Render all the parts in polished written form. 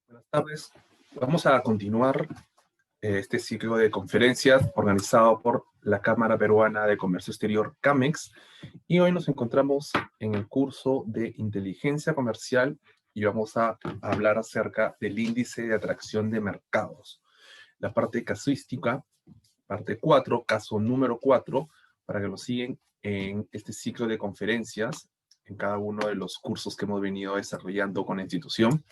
Buenas tardes. Vamos a continuar este ciclo de conferencias organizado por la Cámara Peruana de Comercio Exterior, CAMEX, y hoy nos encontramos en el curso de Inteligencia Comercial y vamos a hablar acerca del índice de atracción de mercados. La parte casuística, parte 4, caso número 4, para que lo siguen en este ciclo de conferencias, en cada uno de los cursos que hemos venido desarrollando con la institución.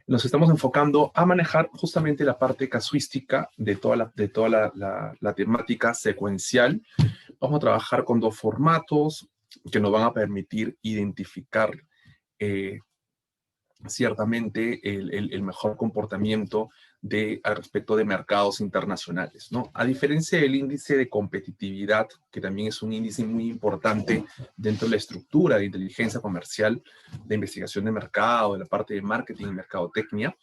Nos estamos enfocando a manejar justamente la parte casuística de toda la temática secuencial. Vamos a trabajar con dos formatos que nos van a permitir identificar ciertamente el mejor comportamiento al respecto de mercados internacionales, ¿no? A diferencia del índice de competitividad, que también es un índice muy importante dentro de la estructura de inteligencia comercial, de investigación de mercado, de la parte de marketing y mercadotecnia,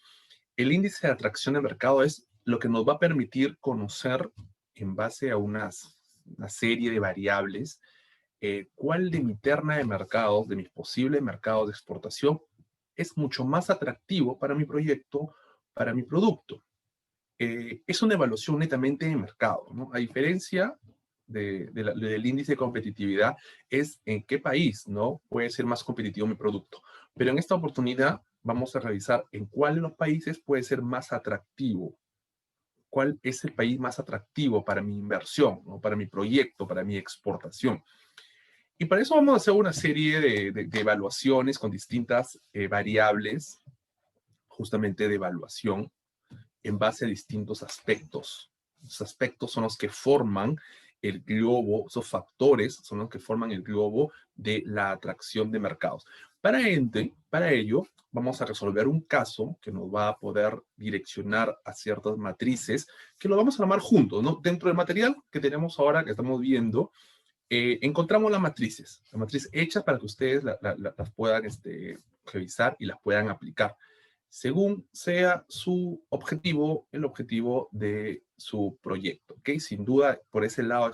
el índice de atracción de mercado es lo que nos va a permitir conocer en base a una serie de variables cuál de mi terna de mercados, de mis posibles mercados de exportación, es mucho más atractivo para mi proyecto, para mi producto. Es una evaluación netamente de mercado, ¿no? A diferencia del índice de competitividad, es en qué país, ¿no? Puede ser más competitivo mi producto. Pero en esta oportunidad vamos a revisar en cuál de los países puede ser más atractivo. ¿Cuál es el país más atractivo para mi inversión, ¿no? Para mi proyecto, para mi exportación? Y para eso vamos a hacer una serie de evaluaciones con distintas variables, justamente de evaluación, en base a distintos aspectos. Los aspectos son los que forman el globo, esos factores son los que forman el globo de la atracción de mercados. Para ello, vamos a resolver un caso que nos va a poder direccionar a ciertas matrices que lo vamos a armar juntos, ¿no? Dentro del material que tenemos ahora, que estamos viendo, encontramos las matrices hechas para que ustedes las puedan revisar y las puedan aplicar, según sea su objetivo, el objetivo de su proyecto, ¿ok? Sin duda, por ese lado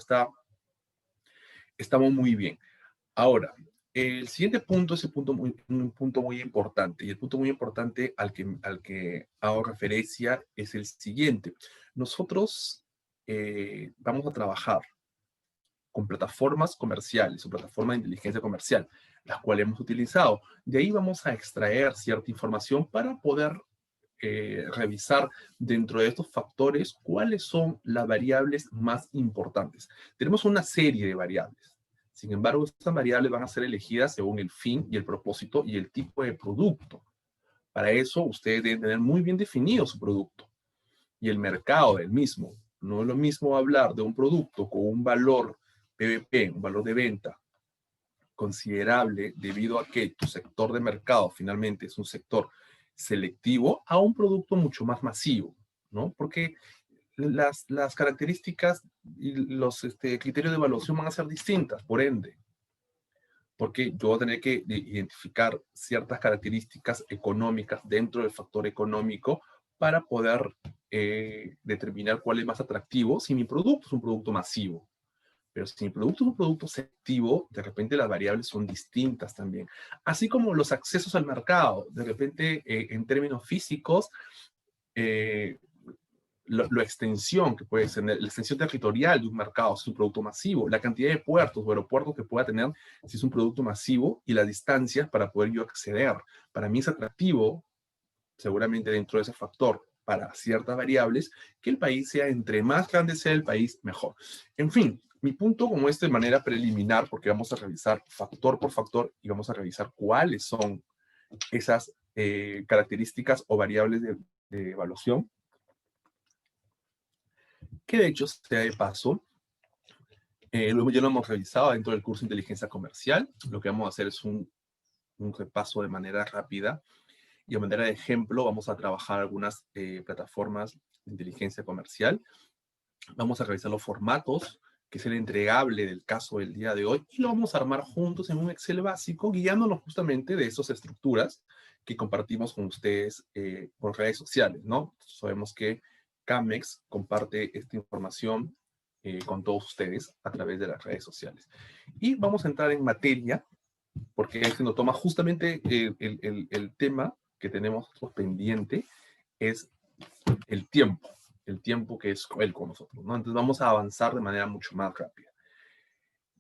estamos muy bien. Ahora, el siguiente punto es un punto muy importante, y el punto muy importante al que hago referencia es el siguiente. Nosotros vamos a trabajar con plataformas comerciales o plataformas de inteligencia comercial, las cuales hemos utilizado. De ahí vamos a extraer cierta información para poder revisar dentro de estos factores cuáles son las variables más importantes. Tenemos una serie de variables. Sin embargo, estas variables van a ser elegidas según el fin y el propósito y el tipo de producto. Para eso, ustedes deben tener muy bien definido su producto y el mercado del mismo. No es lo mismo hablar de un producto con un valor PVP, un valor de venta considerable debido a que tu sector de mercado finalmente es un sector selectivo, a un producto mucho más masivo, ¿no? Porque las características y los criterios de evaluación van a ser distintas, por ende, porque yo voy a tener que identificar ciertas características económicas dentro del factor económico para poder determinar cuál es más atractivo si mi producto es un producto masivo. Pero si mi producto es un producto selectivo, de repente las variables son distintas también. Así como los accesos al mercado, de repente en términos físicos, eh, la extensión que puede tener, la extensión territorial de un mercado si es un producto masivo, la cantidad de puertos o aeropuertos que pueda tener si es un producto masivo y las distancias para poder yo acceder. Para mí es atractivo, seguramente dentro de ese factor, para ciertas variables, que el país sea, entre más grande sea el país, mejor. En fin, mi punto como de manera preliminar, porque vamos a revisar factor por factor y vamos a revisar cuáles son esas características o variables de evaluación, que de hecho, sea de paso, ya lo hemos revisado dentro del curso de inteligencia comercial. Lo que vamos a hacer es un repaso de manera rápida. Y a manera de ejemplo, vamos a trabajar algunas plataformas de inteligencia comercial. Vamos a revisar los formatos, que es el entregable del caso del día de hoy, y lo vamos a armar juntos en un Excel básico, guiándonos justamente de esas estructuras que compartimos con ustedes por redes sociales, ¿no? Sabemos que Camex comparte esta información con todos ustedes a través de las redes sociales. Y vamos a entrar en materia, porque este nos toma justamente el tema que tenemos nosotros pendiente es el tiempo que es él con nosotros, ¿no? Entonces vamos a avanzar de manera mucho más rápida.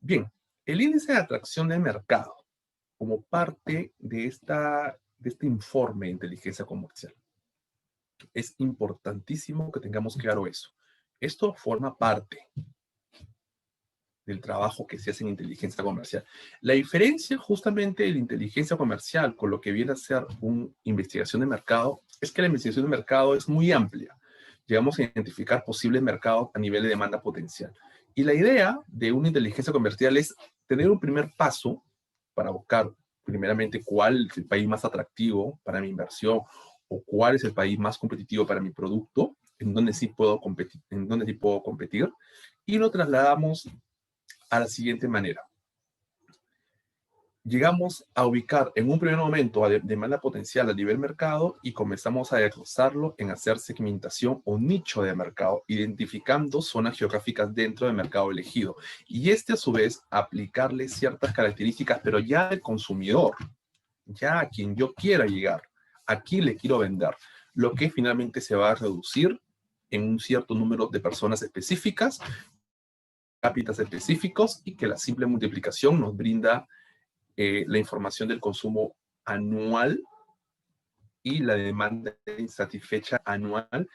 Bien, el índice de atracción de mercado, como parte de este informe de inteligencia comercial, es importantísimo que tengamos claro eso. Esto forma parte del trabajo que se hace en inteligencia comercial. La diferencia justamente de la inteligencia comercial con lo que viene a ser una investigación de mercado es que la investigación de mercado es muy amplia. Llegamos a identificar posibles mercados a nivel de demanda potencial. Y la idea de una inteligencia comercial es tener un primer paso para buscar primeramente cuál es el país más atractivo para mi inversión o cuál es el país más competitivo para mi producto, en donde sí puedo competir, y lo trasladamos a la siguiente manera. Llegamos a ubicar en un primer momento a demanda potencial a nivel mercado y comenzamos a desglosarlo en hacer segmentación o nicho de mercado, identificando zonas geográficas dentro del mercado elegido. Y a su vez, aplicarle ciertas características, pero ya al consumidor, ya a quien yo quiera llegar, a quién le quiero vender, lo que finalmente se va a reducir en un cierto número de personas específicas, cápitas específicos, y que la simple multiplicación nos brinda la información del consumo anual y la demanda insatisfecha anual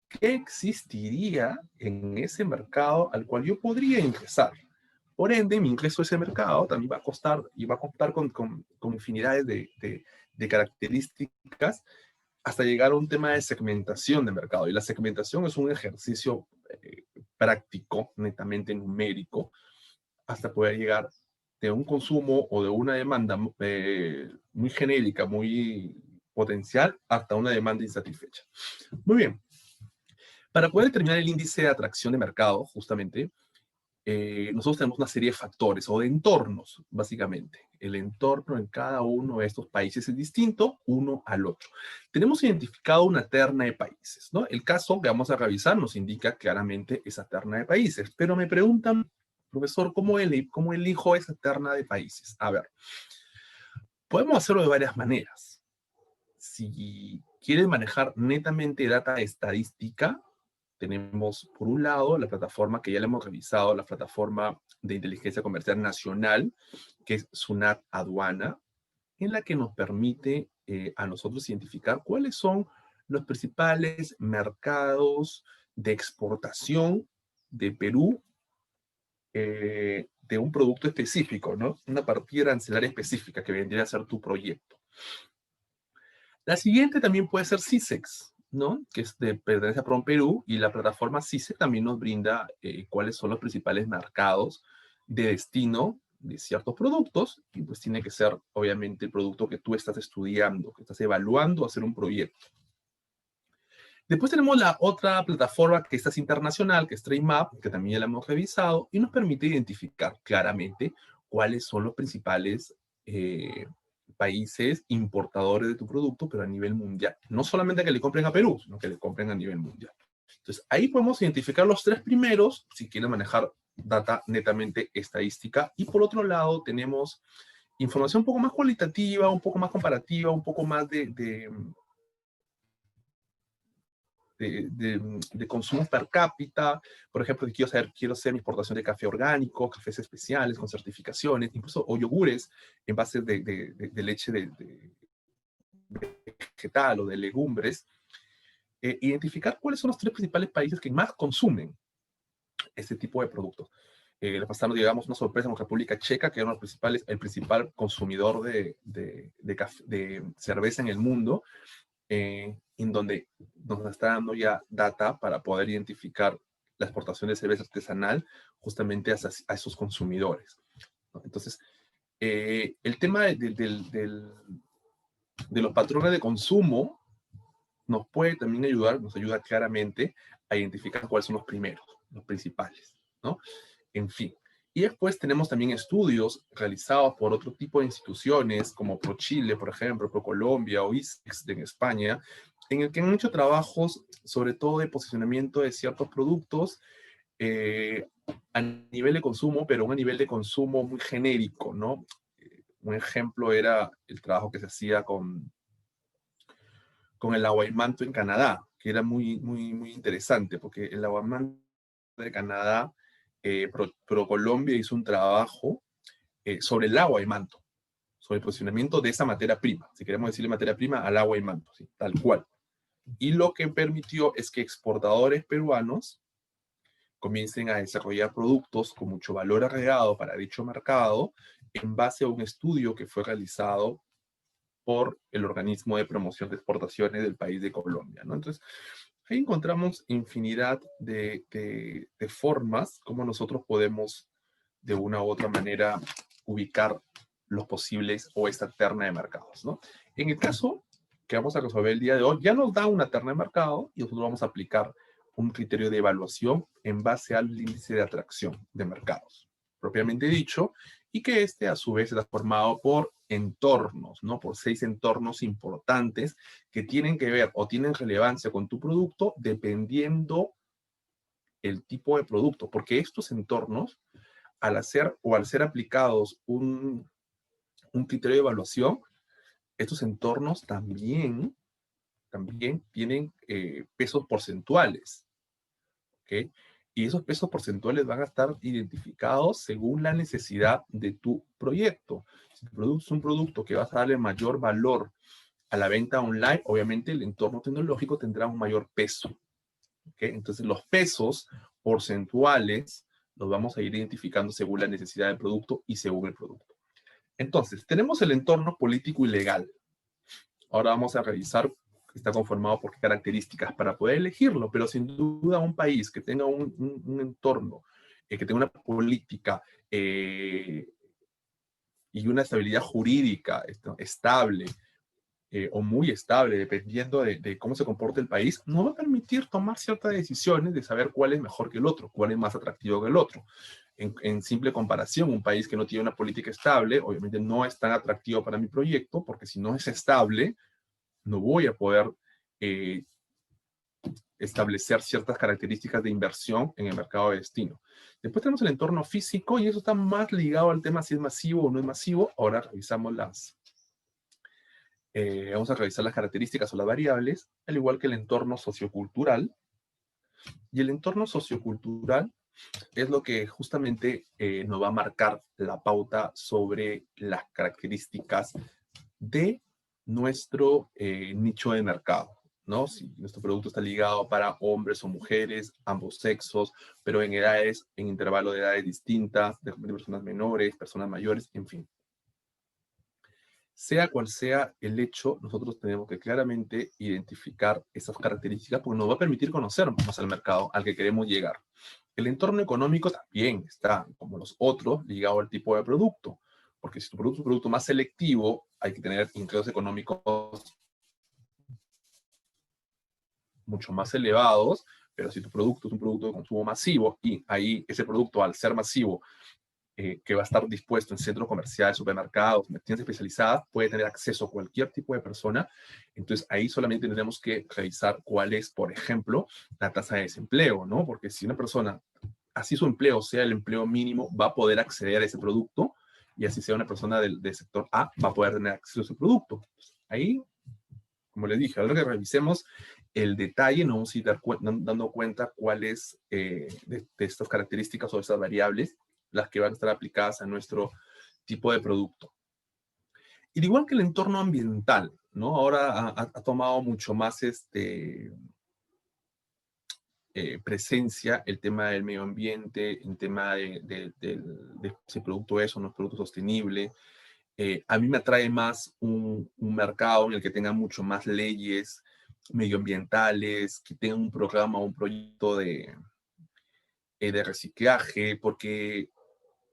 que existiría en ese mercado al cual yo podría ingresar. Por ende, mi ingreso a ese mercado también va a costar y va a contar con infinidades de características hasta llegar a un tema de segmentación de mercado. Y la segmentación es un ejercicio práctico, netamente numérico, hasta poder llegar de un consumo o de una demanda muy genérica, muy potencial, hasta una demanda insatisfecha. Muy bien. Para poder determinar el índice de atracción de mercado, justamente, nosotros tenemos una serie de factores o de entornos, básicamente. El entorno en cada uno de estos países es distinto uno al otro. Tenemos identificado una terna de países, ¿no? El caso que vamos a revisar nos indica claramente esa terna de países, pero me preguntan, profesor, ¿cómo elijo esa terna de países? A ver, podemos hacerlo de varias maneras. Si quieres manejar netamente data estadística, tenemos por un lado la plataforma que ya le hemos revisado, la plataforma de inteligencia comercial nacional, que es SUNAT Aduana, en la que nos permite a nosotros identificar cuáles son los principales mercados de exportación de Perú de un producto específico, ¿no? Una partida arancelaria específica que vendría a ser tu proyecto. La siguiente también puede ser CISEX, ¿no? Que pertenece a PROMPerú, y la plataforma CISEX también nos brinda cuáles son los principales mercados de destino de ciertos productos, y pues tiene que ser obviamente el producto que tú estás estudiando, que estás evaluando hacer un proyecto. Después tenemos la otra plataforma que es internacional, que es TradeMap, que también ya la hemos revisado y nos permite identificar claramente cuáles son los principales países importadores de tu producto, pero a nivel mundial. No solamente que le compren a Perú, sino que le compren a nivel mundial. Entonces, ahí podemos identificar los tres primeros, si quieren manejar data netamente estadística. Y por otro lado, tenemos información un poco más cualitativa, un poco más comparativa, un poco más de consumo per cápita. Por ejemplo, si quiero hacer mi exportación de café orgánico, cafés especiales con certificaciones, incluso o yogures en base de leche de vegetal o de legumbres. Identificar cuáles son los tres principales países que más consumen este tipo de productos. Le pasamos, digamos, una sorpresa en República Checa, que era el principal consumidor de cerveza en el mundo, en donde nos está dando ya data para poder identificar la exportación de cerveza artesanal justamente a esos consumidores, ¿no? Entonces, el tema de los patrones de consumo nos puede también ayudar, nos ayuda claramente a identificar cuáles son los primeros, los principales, ¿no? En fin. Y después tenemos también estudios realizados por otro tipo de instituciones, como ProChile, por ejemplo, ProColombia o ISEX en España, en el que han hecho trabajos sobre todo de posicionamiento de ciertos productos a nivel de consumo, pero a nivel de consumo muy genérico, ¿no? Un ejemplo era el trabajo que se hacía con con el aguaimanto en Canadá, que era muy interesante, porque el aguaimanto de Canadá, ProColombia hizo un trabajo sobre el aguaimanto, sobre el posicionamiento de esa materia prima, si queremos decirle materia prima al aguaimanto, ¿sí? Tal cual. Y lo que permitió es que exportadores peruanos comiencen a desarrollar productos con mucho valor agregado para dicho mercado en base a un estudio que fue realizado por el organismo de promoción de exportaciones del país de Colombia, ¿no? Entonces, ahí encontramos infinidad de formas como nosotros podemos de una u otra manera ubicar los posibles o esta terna de mercados, ¿no? En el caso que vamos a resolver el día de hoy, ya nos da una terna de mercado y nosotros vamos a aplicar un criterio de evaluación en base al índice de atracción de mercados, propiamente dicho, y que este a su vez está formado por entornos, ¿no? Por 6 entornos importantes que tienen que ver o tienen relevancia con tu producto dependiendo el tipo de producto, porque estos entornos, al hacer o al ser aplicados un criterio de evaluación, estos entornos también tienen pesos porcentuales, ¿ok? Y esos pesos porcentuales van a estar identificados según la necesidad de tu proyecto. Si tu producto es un producto que vas a darle mayor valor a la venta online, obviamente el entorno tecnológico tendrá un mayor peso, ¿ok? Entonces los pesos porcentuales los vamos a ir identificando según la necesidad del producto y según el producto. Entonces, tenemos el entorno político y legal. Ahora vamos a revisar que está conformado por qué características para poder elegirlo, pero sin duda un país que tenga un entorno, que tenga una política y una estabilidad jurídica estable, o muy estable, dependiendo de cómo se comporte el país, no va a permitir tomar ciertas decisiones de saber cuál es mejor que el otro, cuál es más atractivo que el otro. En simple comparación, un país que no tiene una política estable, obviamente no es tan atractivo para mi proyecto, porque si no es estable, no voy a poder eh, establecer ciertas características de inversión en el mercado de destino. Después tenemos el entorno físico y eso está más ligado al tema si es masivo o no es masivo. Ahora revisamos vamos a revisar las características o las variables, al igual que el entorno sociocultural. Y el entorno sociocultural es lo que justamente nos va a marcar la pauta sobre las características de nuestro nicho de mercado, ¿no? Si nuestro producto está ligado para hombres o mujeres, ambos sexos, pero en edades, en intervalo de edades distintas, de personas menores, personas mayores, en fin. Sea cual sea el hecho, nosotros tenemos que claramente identificar esas características porque nos va a permitir conocer más al mercado al que queremos llegar. El entorno económico también está, como los otros, ligado al tipo de producto, porque si tu producto es un producto más selectivo, hay que tener ingresos económicos mucho más elevados, pero si tu producto es un producto de consumo masivo y ahí ese producto, al ser masivo, que va a estar dispuesto en centros comerciales, supermercados, tiendas especializadas, puede tener acceso a cualquier tipo de persona. Entonces ahí solamente tenemos que revisar cuál es, por ejemplo, la tasa de desempleo, ¿no? Porque si una persona, así su empleo sea el empleo mínimo, va a poder acceder a ese producto y así sea una persona del sector A, va a poder tener acceso a ese producto. Ahí, como les dije, ahora que revisemos el detalle, nos vamos a ir dando cuenta cuáles de estas características o estas variables las que van a estar aplicadas a nuestro tipo de producto. Y igual que el entorno ambiental, ¿no? Ahora ha tomado mucho más presencia el tema del medio ambiente, el tema de si el producto es o no es producto sostenible. A mí me atrae más un mercado en el que tenga mucho más leyes medioambientales, que tenga un programa o un proyecto de reciclaje, porque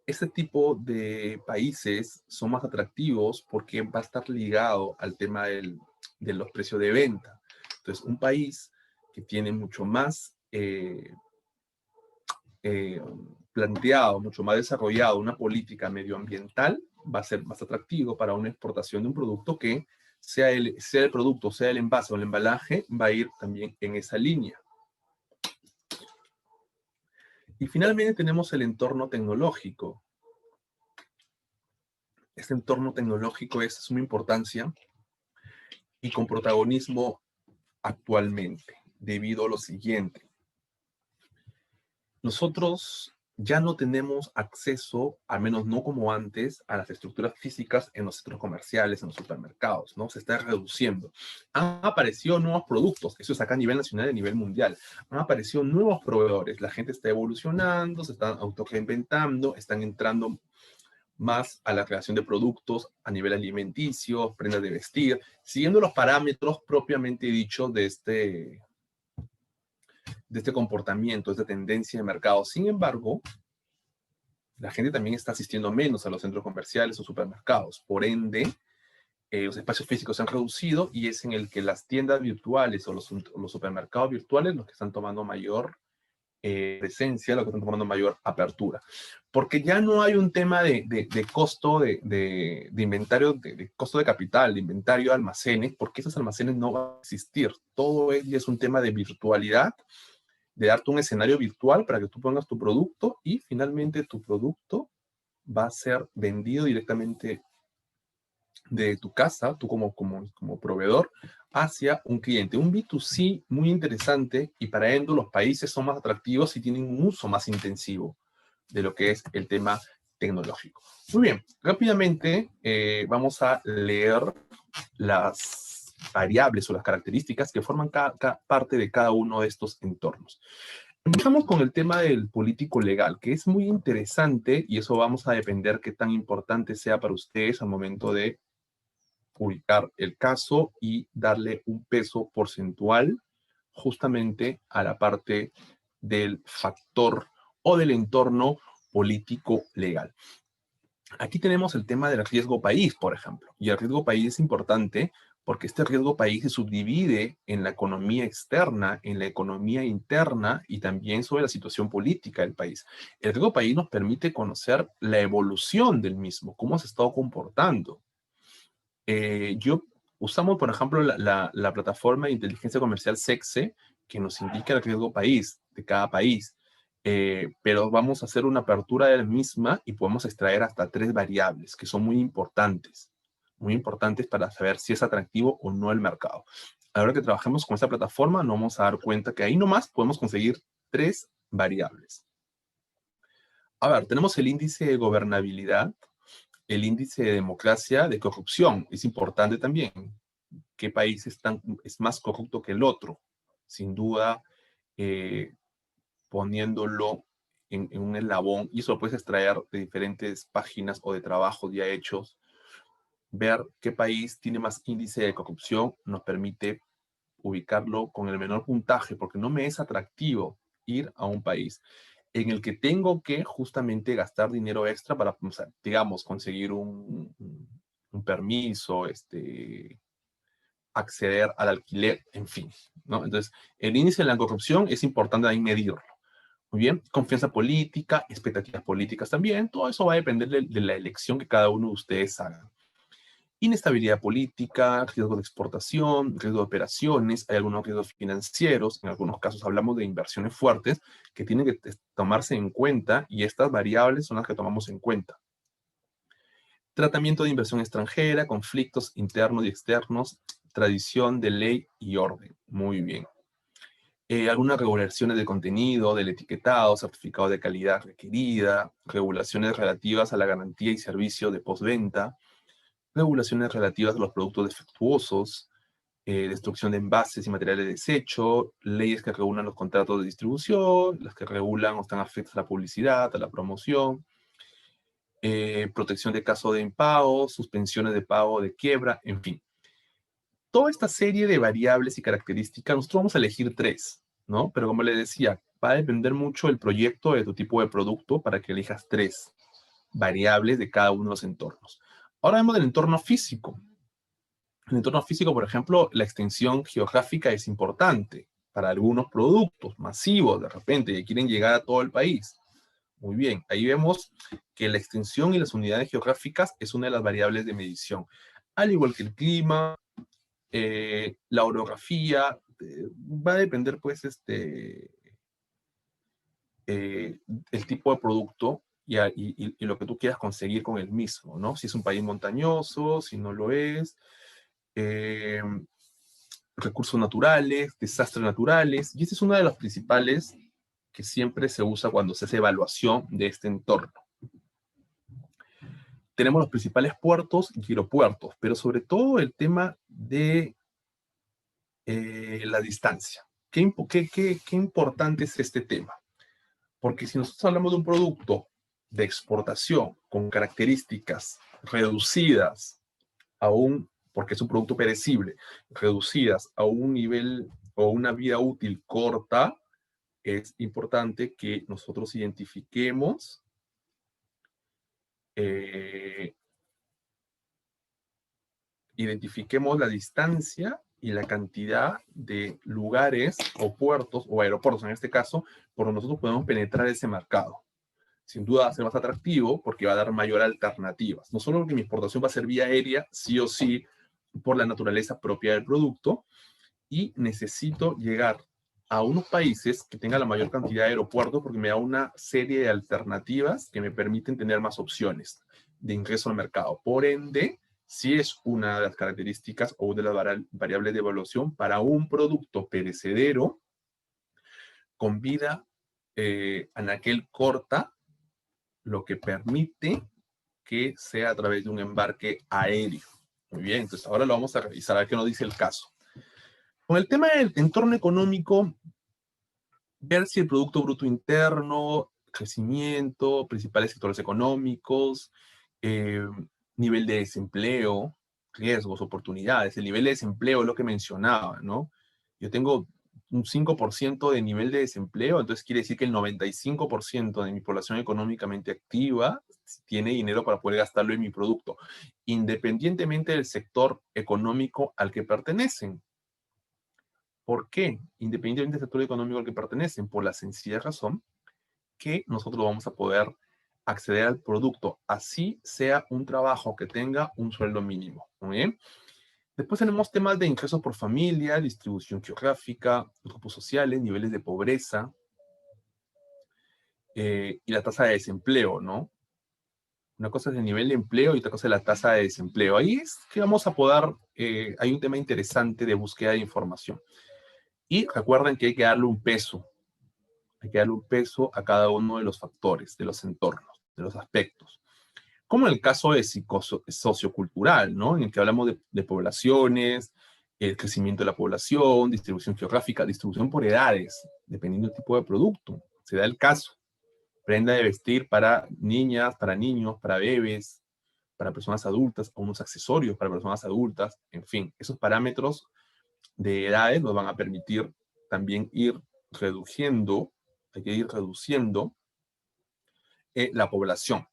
este tipo de países son más atractivos porque va a estar ligado al tema de los precios de venta. Entonces, un país que tiene mucho más eh, planteado, mucho más desarrollado una política medioambiental, va a ser más atractivo para una exportación de un producto que sea el producto, sea el envase o el embalaje, va a ir también en esa línea. Y finalmente tenemos el entorno tecnológico. Este entorno tecnológico es de suma importancia y con protagonismo actualmente, debido a lo siguiente. Nosotros ya no tenemos acceso, al menos no como antes, a las estructuras físicas en los centros comerciales, en los supermercados, ¿no? Se está reduciendo. Han aparecido nuevos productos, eso es acá a nivel nacional y a nivel mundial. Han aparecido nuevos proveedores, la gente está evolucionando, se están auto-reinventando, están entrando más a la creación de productos a nivel alimenticio, prendas de vestir, siguiendo los parámetros propiamente dichos de este comportamiento, de esta tendencia de mercado. Sin embargo, la gente también está asistiendo menos a los centros comerciales o supermercados. Por ende, los espacios físicos se han reducido y es en el que las tiendas virtuales o los supermercados virtuales los que están tomando mayor presencia, los que están tomando mayor apertura. Porque ya no hay un tema de costo de inventario, de costo de capital, de inventario de almacenes, porque esos almacenes no van a existir. Todo es un tema de virtualidad, de darte un escenario virtual para que tú pongas tu producto y finalmente tu producto va a ser vendido directamente de tu casa, tú como proveedor, hacia un cliente. Un B2C muy interesante y para ello los países son más atractivos y tienen un uso más intensivo de lo que es el tema tecnológico. Muy bien, rápidamente vamos a leer las variables o las características que forman cada parte de cada uno de estos entornos. Empezamos con el tema del político legal, que es muy interesante y eso vamos a depender qué tan importante sea para ustedes al momento de ubicar el caso y darle un peso porcentual justamente a la parte del factor o del entorno político legal. Aquí tenemos el tema del riesgo país, por ejemplo, y el riesgo país es importante porque este riesgo país se subdivide en la economía externa, en la economía interna y también sobre la situación política del país. El riesgo país nos permite conocer la evolución del mismo, cómo se ha estado comportando. Usamos, por ejemplo, la plataforma de inteligencia comercial SECSE, que nos indica el riesgo país de cada país, pero vamos a hacer una apertura de la misma y podemos extraer hasta 3 variables que son muy importantes para saber si es atractivo o no el mercado. A la hora que trabajemos con esta plataforma, nos vamos a dar cuenta que ahí nomás podemos conseguir 3 variables. A ver, tenemos el índice de gobernabilidad, el índice de democracia, de corrupción. Es importante también. ¿Qué país es más corrupto que el otro? Sin duda, eh, poniéndolo en un eslabón, y eso lo puedes extraer de diferentes páginas o de trabajos ya hechos. Ver qué país tiene más índice de corrupción nos permite ubicarlo con el menor puntaje, porque no me es atractivo ir a un país en el que tengo que justamente gastar dinero extra para, o sea, digamos, conseguir un permiso, acceder al alquiler, en fin, ¿no? Entonces, el índice de la corrupción es importante ahí medirlo. Muy bien, confianza política, expectativas políticas también, todo eso va a depender de la elección que cada uno de ustedes haga. Inestabilidad política, riesgo de exportación, riesgo de operaciones, hay algunos riesgos financieros, en algunos casos hablamos de inversiones fuertes que tienen que tomarse en cuenta y estas variables son las que tomamos en cuenta. Tratamiento de inversión extranjera, conflictos internos y externos, tradición de ley y orden. Muy bien. Algunas regulaciones de contenido, del etiquetado, certificado de calidad requerida, regulaciones relativas a la garantía y servicio de postventa, regulaciones relativas a los productos defectuosos, destrucción de envases y materiales de desecho, leyes que regulan los contratos de distribución, las que regulan o están afectas a la publicidad, a la promoción, protección de caso de impago, suspensiones de pago, de quiebra, en fin. Toda esta serie de variables y características, nosotros vamos a elegir 3, ¿no? Pero como les decía, va a depender mucho del proyecto, de tu tipo de producto, para que elijas 3 variables de cada uno de los entornos. Ahora vemos del entorno físico. En el entorno físico, por ejemplo, la extensión geográfica es importante para algunos productos masivos, de repente, que quieren llegar a todo el país. Muy bien, ahí vemos que la extensión y las unidades geográficas es una de las variables de medición. Al igual que el clima, la orografía, va a depender, pues, el tipo de producto y lo que tú quieras conseguir con el mismo, ¿no? Si es un país montañoso, si no lo es. Eh, recursos naturales, desastres naturales, y esta es una de las principales que siempre se usa cuando se hace evaluación de este entorno. Tenemos los principales puertos y aeropuertos, pero sobre todo el tema de la distancia. ¿Qué importante es este tema? Porque si nosotros hablamos de un producto de exportación con características reducidas a un, porque es un producto perecible, reducidas a un nivel o una vida útil corta, es importante que nosotros eh, identifiquemos la distancia y la cantidad de lugares o puertos o aeropuertos, en este caso, por donde nosotros podemos penetrar ese mercado. Sin duda va a ser más atractivo porque va a dar mayor alternativas. No solo porque mi exportación va a ser vía aérea, sí o sí, por la naturaleza propia del producto, y necesito llegar a unos países que tengan la mayor cantidad de aeropuertos porque me da una serie de alternativas que me permiten tener más opciones de ingreso al mercado. Por ende, sí es una de las características o de las variables de evaluación para un producto perecedero con vida anaquel corta, lo que permite que sea a través de un embarque aéreo. Muy bien, entonces ahora lo vamos a revisar, a ver qué nos dice el caso. Con el tema del entorno económico, ver si el Producto Bruto Interno, crecimiento, principales sectores económicos, eh, nivel de desempleo, riesgos, oportunidades. El nivel de desempleo es lo que mencionaba, ¿no? Yo tengo un 5% de nivel de desempleo, entonces quiere decir que el 95% de mi población económicamente activa tiene dinero para poder gastarlo en mi producto, independientemente del sector económico al que pertenecen. ¿Por qué? Independientemente del sector económico al que pertenecen, por la sencilla razón que nosotros vamos a poder acceder al producto, así sea un trabajo que tenga un sueldo mínimo. ¿Muy bien? Después tenemos temas de ingresos por familia, distribución geográfica, grupos sociales, niveles de pobreza y la tasa de desempleo, ¿no? Una cosa es el nivel de empleo y otra cosa es la tasa de desempleo. Ahí es que vamos a poder, hay un tema interesante de búsqueda de información. Y recuerden que hay que darle un peso. Hay que darle un peso a cada uno de los factores, de los entornos, de los aspectos. Como en el caso de sociocultural, ¿no? En el que hablamos de poblaciones, el crecimiento de la población, distribución geográfica, distribución por edades, dependiendo del tipo de producto. Se da el caso. Prenda de vestir para niñas, para niños, para bebés, para personas adultas, o unos accesorios para personas adultas, en fin, esos parámetros de edades nos van a permitir también ir reduciendo, hay que ir reduciendo la población.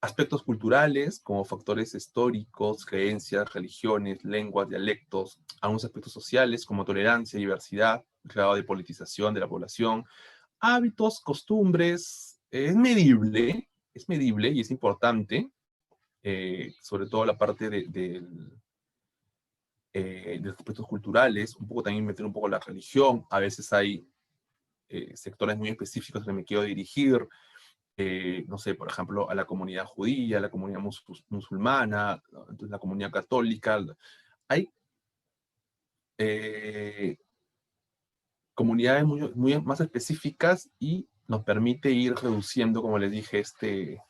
Aspectos culturales, como factores históricos, creencias, religiones, lenguas, dialectos, algunos aspectos sociales, como tolerancia, diversidad, grado de politización de la población, hábitos, costumbres, es medible y es importante, sobre todo la parte de los aspectos culturales, un poco también meter un poco la religión, a veces hay sectores muy específicos que me quiero dirigir, no sé, por ejemplo, a la comunidad judía, a la comunidad musulmana, entonces la comunidad católica. Hay eh, comunidades muy más específicas y nos permite ir reduciendo, como les dije, este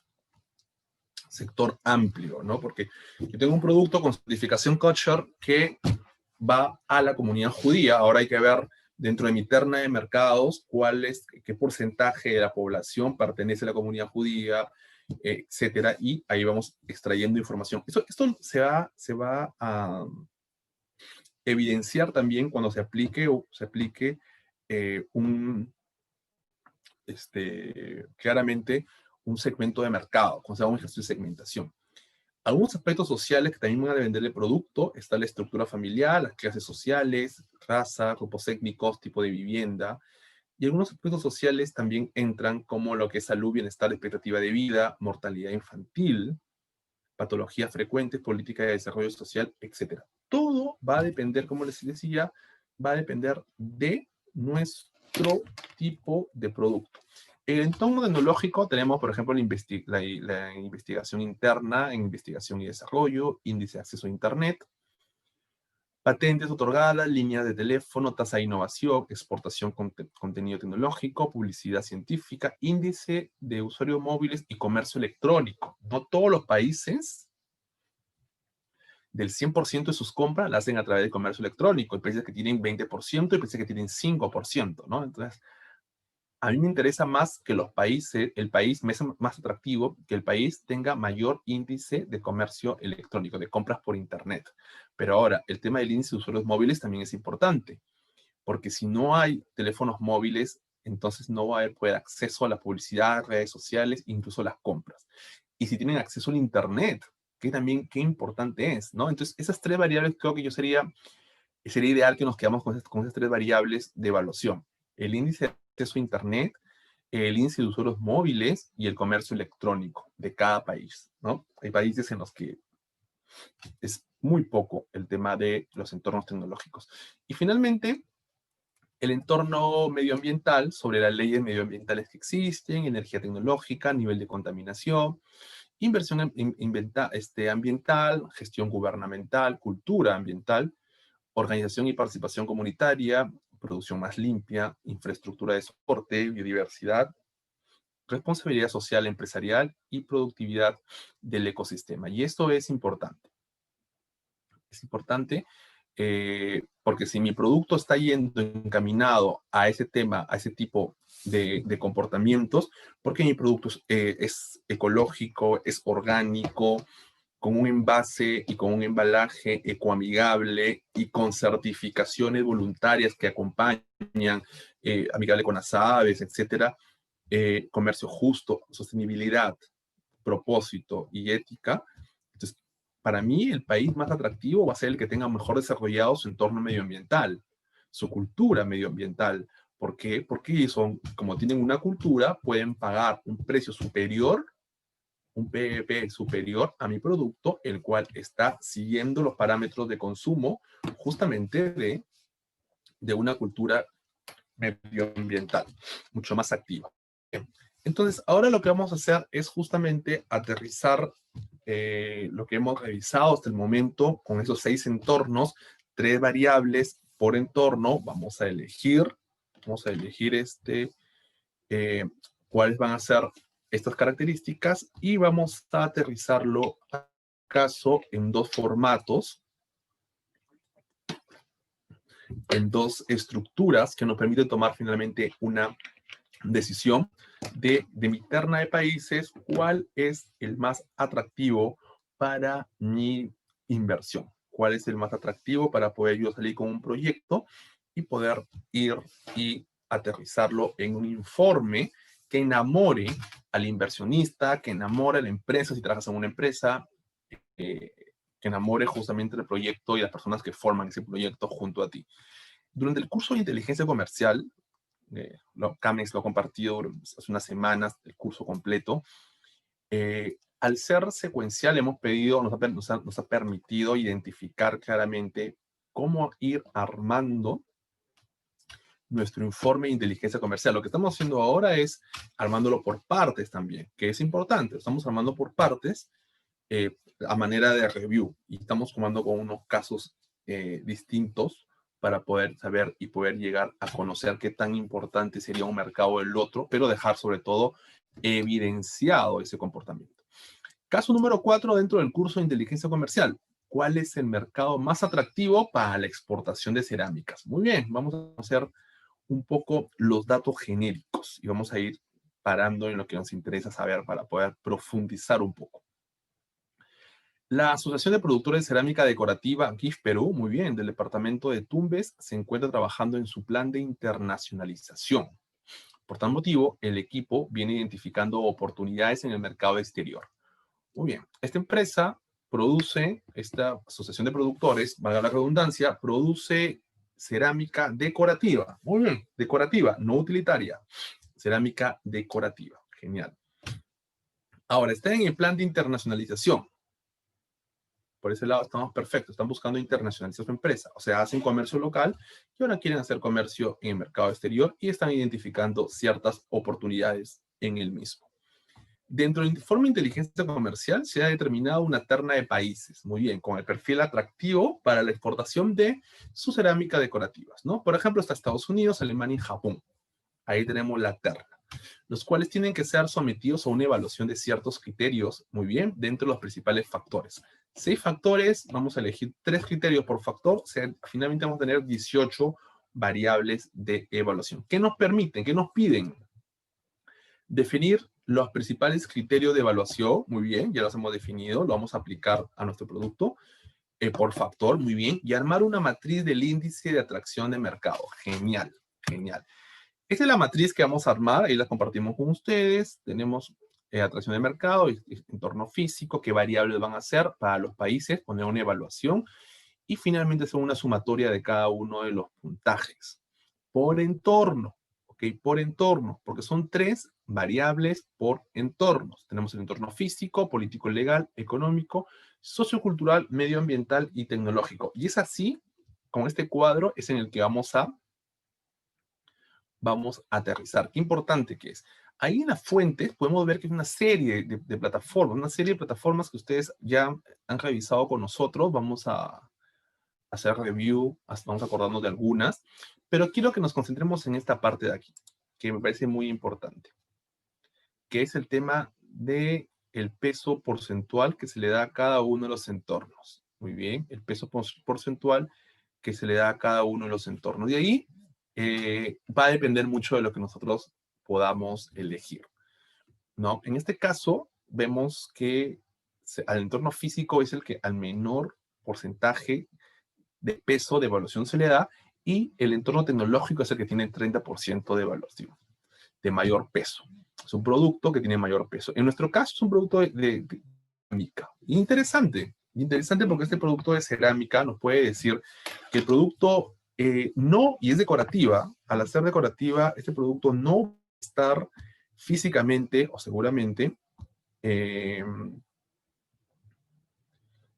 sector amplio, ¿no? Porque yo tengo un producto con certificación kosher que va a la comunidad judía. Ahora hay que ver dentro de mi terna de mercados qué porcentaje de la población pertenece a la comunidad judía, etcétera, y ahí vamos extrayendo información. Esto se va a evidenciar también cuando se aplique un, claramente un segmento de mercado, cuando se haga un ejercicio de segmentación. Algunos aspectos sociales que también van a vender el producto, está la estructura familiar, las clases sociales, raza, grupos étnicos, tipo de vivienda, y algunos aspectos sociales también entran como lo que es salud, bienestar, expectativa de vida, mortalidad infantil, patologías frecuentes, política de desarrollo social, etc. Todo va a depender, como les decía, va a depender de nuestro tipo de producto. En el entorno tecnológico tenemos, por ejemplo, la investigación interna en investigación y desarrollo, índice de acceso a Internet, Patentes otorgadas, líneas de teléfono, tasa de innovación, exportación contenido tecnológico, publicidad científica, índice de usuarios móviles y comercio electrónico. No todos los países del 100% de sus compras las hacen a través del comercio electrónico. Hay países que tienen 20% y países que tienen 5%, ¿no? Entonces, a mí me interesa más que los países, el país más atractivo, que el país tenga mayor índice de comercio electrónico, de compras por Internet. Pero ahora, el tema del índice de usuarios móviles también es importante, porque si no hay teléfonos móviles, entonces no va a haber acceso a la publicidad, redes sociales, incluso las compras. Y si tienen acceso al Internet, que también qué importante es, ¿no? Entonces, esas tres variables creo que sería ideal que nos quedamos con esas tres variables de evaluación. El índice de acceso a Internet, el índice de usuarios móviles y el comercio electrónico de cada país, ¿no? Hay países en los que es muy poco el tema de los entornos tecnológicos. Y finalmente, el entorno medioambiental, sobre las leyes medioambientales que existen, energía tecnológica, nivel de contaminación, inversión ambiental, gestión gubernamental, cultura ambiental, organización y participación comunitaria, producción más limpia, infraestructura de soporte, biodiversidad, responsabilidad social empresarial y productividad del ecosistema. Y esto es importante. Es importante porque si mi producto está yendo encaminado a ese tema, a ese tipo de comportamientos, porque mi producto es ecológico, es orgánico, con un envase y con un embalaje ecoamigable y con certificaciones voluntarias que acompañan, amigable con las aves, etcétera, comercio justo, sostenibilidad, propósito y ética. Entonces, para mí, el país más atractivo va a ser el que tenga mejor desarrollado su entorno medioambiental, su cultura medioambiental. ¿Por qué? Porque son, como tienen una cultura, pueden pagar un precio superior, un PVP superior a mi producto, el cual está siguiendo los parámetros de consumo justamente de una cultura medioambiental, mucho más activa. Entonces, ahora lo que vamos a hacer es justamente aterrizar lo que hemos revisado hasta el momento con esos 6 entornos, 3 variables por entorno. Vamos a elegir cuáles van a ser estas características y vamos a aterrizarlo a caso en 2 formatos, en 2 estructuras que nos permiten tomar finalmente una decisión de mi terna de países, cuál es el más atractivo para mi inversión, cuál es el más atractivo para poder yo salir con un proyecto y poder ir y aterrizarlo en un informe que enamore al inversionista, que enamore a la empresa, si trabajas en una empresa, que enamore justamente el proyecto y las personas que forman ese proyecto junto a ti. Durante el curso de inteligencia comercial, Camex lo ha compartido hace unas semanas, el curso completo. Al ser secuencial, hemos pedido, nos ha permitido identificar claramente cómo ir armando nuestro informe de inteligencia comercial. Lo que estamos haciendo ahora es armándolo por partes también, que es importante. Estamos armando por partes a manera de review y estamos tomando con unos casos distintos para poder saber y poder llegar a conocer qué tan importante sería un mercado del otro, pero dejar sobre todo evidenciado ese comportamiento. Caso número 4 dentro del curso de inteligencia comercial. ¿Cuál es el mercado más atractivo para la exportación de cerámicas? Muy bien, vamos a hacer un poco los datos genéricos y vamos a ir parando en lo que nos interesa saber para poder profundizar un poco. La Asociación de Productores de Cerámica Decorativa GIF Perú, muy bien, del departamento de Tumbes, se encuentra trabajando en su plan de internacionalización. Por tal motivo, el equipo viene identificando oportunidades en el mercado exterior. Muy bien, esta empresa produce, esta asociación de productores, valga la redundancia, produce cerámica decorativa. Muy bien, decorativa, no utilitaria. Cerámica decorativa, genial. Ahora, está en el plan de internacionalización. Por ese lado estamos perfectos, están buscando internacionalizar su empresa, o sea, hacen comercio local y ahora quieren hacer comercio en el mercado exterior y están identificando ciertas oportunidades en el mismo. Dentro del informe de inteligencia comercial se ha determinado una terna de países, muy bien, con el perfil atractivo para la exportación de su cerámica decorativas, ¿no? Por ejemplo, está Estados Unidos, Alemania y Japón. Ahí tenemos la terna, los cuales tienen que ser sometidos a una evaluación de ciertos criterios, muy bien, dentro de los principales factores. 6 factores, vamos a elegir 3 criterios por factor, o sea, finalmente vamos a tener 18 variables de evaluación. ¿Qué nos permiten? ¿Qué nos piden? Definir los principales criterios de evaluación, muy bien, ya los hemos definido, lo vamos a aplicar a nuestro producto por factor, muy bien, y armar una matriz del índice de atracción de mercado. Genial, genial. Esta es la matriz que vamos a armar, ahí la compartimos con ustedes. Tenemos atracción de mercado, entorno físico, qué variables van a ser para los países, poner una evaluación y finalmente hacer una sumatoria de cada uno de los puntajes. Por entorno, ¿ok? Por entorno, porque son 3 variables por entornos. Tenemos el entorno físico, político, legal, económico, sociocultural, medioambiental y tecnológico. Y es así, con este cuadro, es en el que vamos a aterrizar. Qué importante que es. Ahí en las fuentes podemos ver que hay una serie de plataformas, una serie de plataformas que ustedes ya han revisado con nosotros. Vamos a hacer review, vamos a acordarnos de algunas, pero quiero que nos concentremos en esta parte de aquí, que me parece muy importante, que es el tema de el peso porcentual que se le da a cada uno de los entornos. Muy bien, el peso porcentual que se le da a cada uno de los entornos. De ahí va a depender mucho de lo que nosotros podamos elegir, ¿no? En este caso, vemos que al entorno físico es el que al menor porcentaje de peso de evaluación se le da y el entorno tecnológico es el que tiene el 30% de evaluación, de mayor peso. Es un producto que tiene mayor peso. En nuestro caso es un producto de cerámica. Interesante, interesante porque este producto de cerámica nos puede decir que el producto no, y es decorativa, al ser decorativa, este producto no va a estar físicamente o seguramente en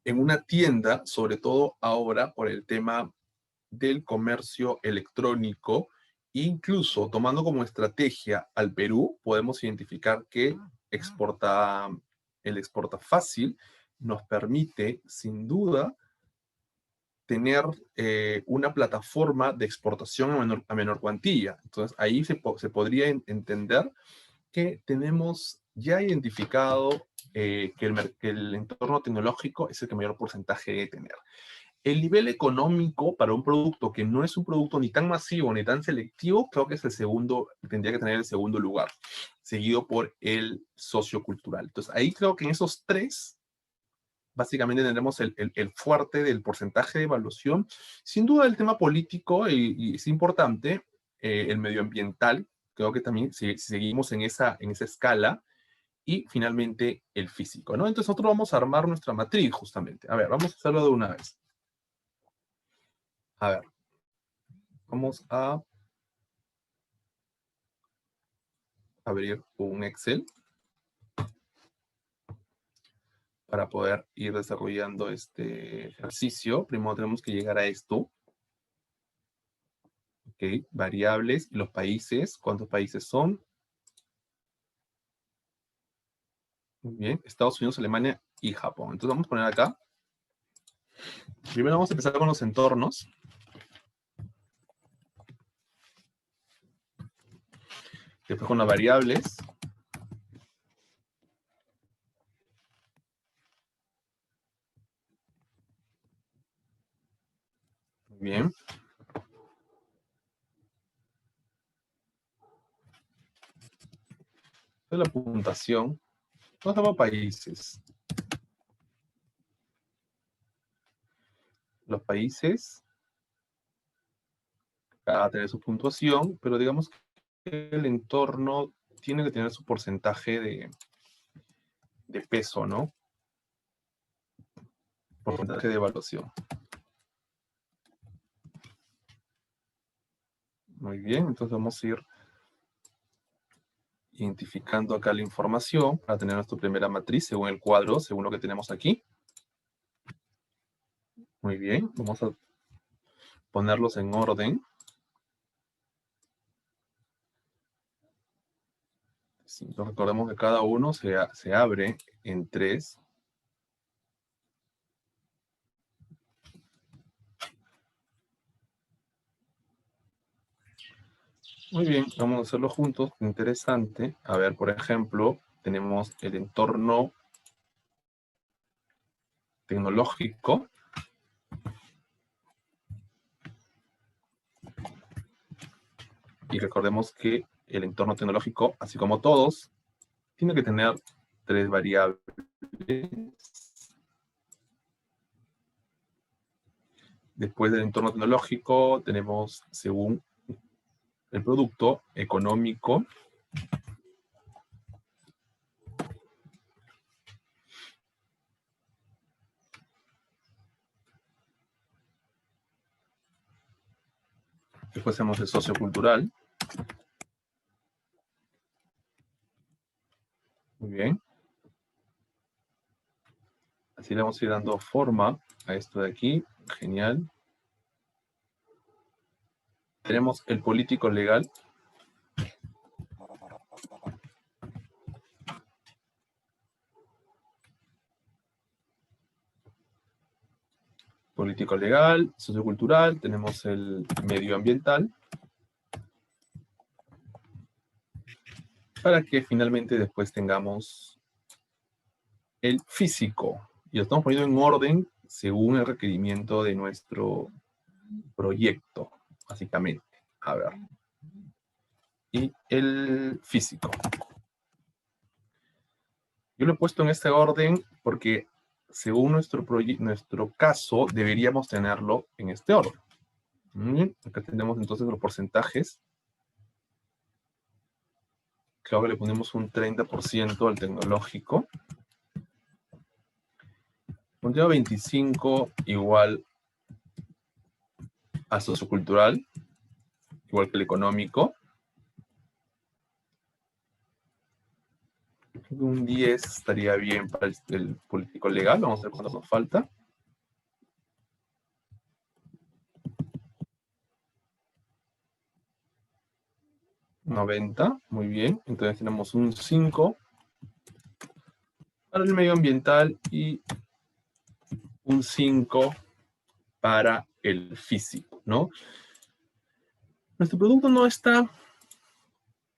una tienda, sobre todo ahora por el tema del comercio electrónico, incluso tomando como estrategia al Perú, podemos identificar que el exporta fácil nos permite, sin duda, tener una plataforma de exportación a menor cuantía. Entonces, ahí se podría entender que tenemos ya identificado que el entorno tecnológico es el que mayor porcentaje debe tener. El nivel económico para un producto que no es un producto ni tan masivo ni tan selectivo, creo que es el segundo, tendría que tener el segundo lugar, seguido por el sociocultural. Entonces, ahí creo que en esos 3, básicamente tendremos el fuerte del porcentaje de evaluación. Sin duda, el tema político, y es importante, el medioambiental, creo que también si seguimos en esa escala, y finalmente el físico, ¿no? Entonces nosotros vamos a armar nuestra matriz justamente. A ver, vamos a hacerlo de una vez. A ver, vamos a abrir un Excel para poder ir desarrollando este ejercicio. Primero tenemos que llegar a esto. Ok, variables, los países, ¿cuántos países son? Muy bien, Estados Unidos, Alemania y Japón. Entonces vamos a poner acá. Primero vamos a empezar con los entornos. Después con las variables. Muy bien. Entonces la puntuación. Vamos a países. Los países, cada tener su puntuación, pero digamos que el entorno tiene que tener su porcentaje de peso, ¿no? Porcentaje de evaluación. Muy bien, entonces vamos a ir identificando acá la información para tener nuestra primera matriz según el cuadro, según lo que tenemos aquí. Muy bien, vamos a ponerlos en orden. Entonces recordemos que cada uno se abre en 3. Muy bien, vamos a hacerlo juntos. Interesante. A ver, por ejemplo, tenemos el entorno tecnológico. Y recordemos que el entorno tecnológico, así como todos, tiene que tener 3 variables. Después del entorno tecnológico tenemos, según el producto económico, después tenemos el sociocultural. Muy bien. Así le vamos a ir dando forma a esto de aquí. Genial. Tenemos el político legal. Político legal, sociocultural, tenemos el medioambiental. Para que finalmente después tengamos el físico. Y lo estamos poniendo en orden según el requerimiento de nuestro proyecto, básicamente. A ver. Y el físico. Yo lo he puesto en este orden porque según nuestro caso deberíamos tenerlo en este orden. Acá tenemos entonces los porcentajes. Creo que le ponemos un 30% al tecnológico. Pondría 25 igual al sociocultural, igual que el económico. Un 10 estaría bien para el político legal. Vamos a ver cuánto nos falta. 90, muy bien. Entonces tenemos un 5 para el medioambiental y un 5 para el físico, ¿no? Nuestro producto no está,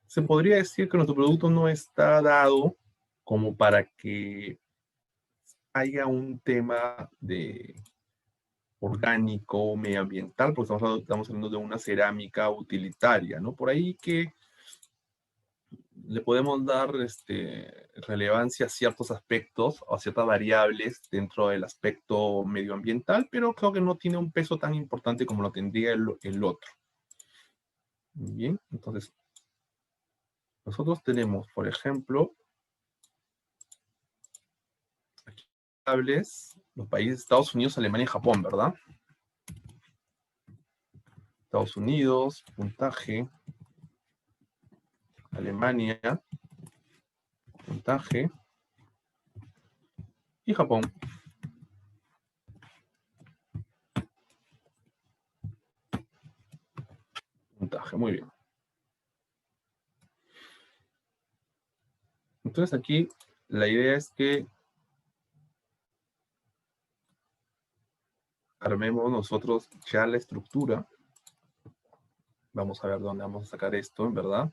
se podría decir que nuestro producto no está dado como para que haya un tema de orgánico, medioambiental, porque estamos hablando de una cerámica utilitaria, ¿no? Por ahí que le podemos dar relevancia a ciertos aspectos o a ciertas variables dentro del aspecto medioambiental, pero creo que no tiene un peso tan importante como lo tendría el otro. Bien, entonces, nosotros tenemos, por ejemplo, aquí los países Estados Unidos, Alemania y Japón, ¿verdad? Estados Unidos, puntaje. Alemania, puntaje. Y Japón. Puntaje, muy bien. Entonces aquí la idea es que armemos nosotros ya la estructura. Vamos a ver dónde vamos a sacar esto, en verdad.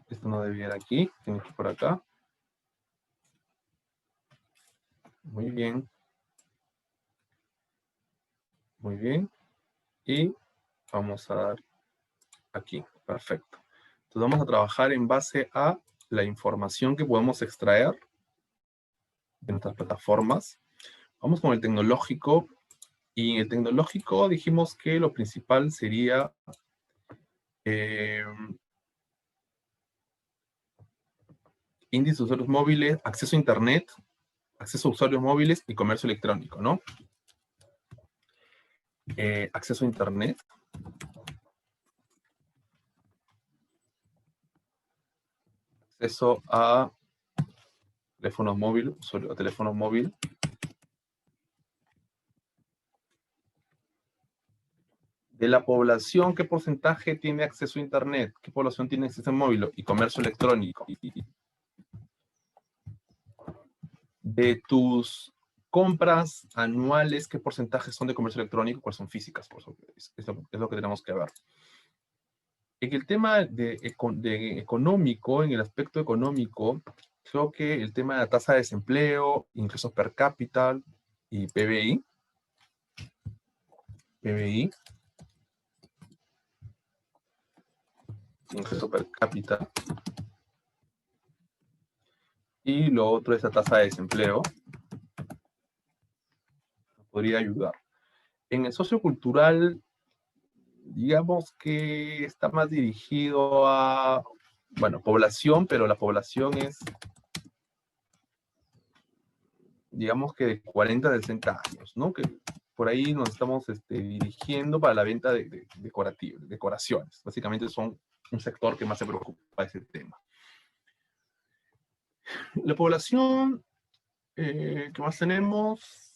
Esto no debe ir aquí, tiene que ir por acá. Muy bien. Muy bien. Y vamos a dar aquí. Perfecto. Entonces vamos a trabajar en base a la información que podemos extraer de nuestras plataformas. Vamos con el tecnológico. Y en el tecnológico dijimos que lo principal sería índice de usuarios móviles, acceso a Internet, acceso a usuarios móviles y comercio electrónico, ¿no? Acceso a Internet. Acceso a Teléfono móvil, usuario de teléfono móvil. De la población, ¿qué porcentaje tiene acceso a Internet? ¿Qué población tiene acceso a móvil y comercio electrónico? De tus compras anuales, ¿qué porcentaje son de comercio electrónico? ¿Cuáles son físicas? Por eso es lo que tenemos que ver. En el tema de económico, en el aspecto económico, creo que el tema de la tasa de desempleo, ingresos per cápita y PBI, ingreso per cápita, y lo otro es la tasa de desempleo, podría ayudar. En el sociocultural, digamos que está más dirigido a, bueno, población, pero la población es, digamos que de 40 a 60 años, ¿no? Que por ahí nos estamos dirigiendo para la venta de decoraciones. Básicamente son un sector que más se preocupa de ese tema. La población que más tenemos,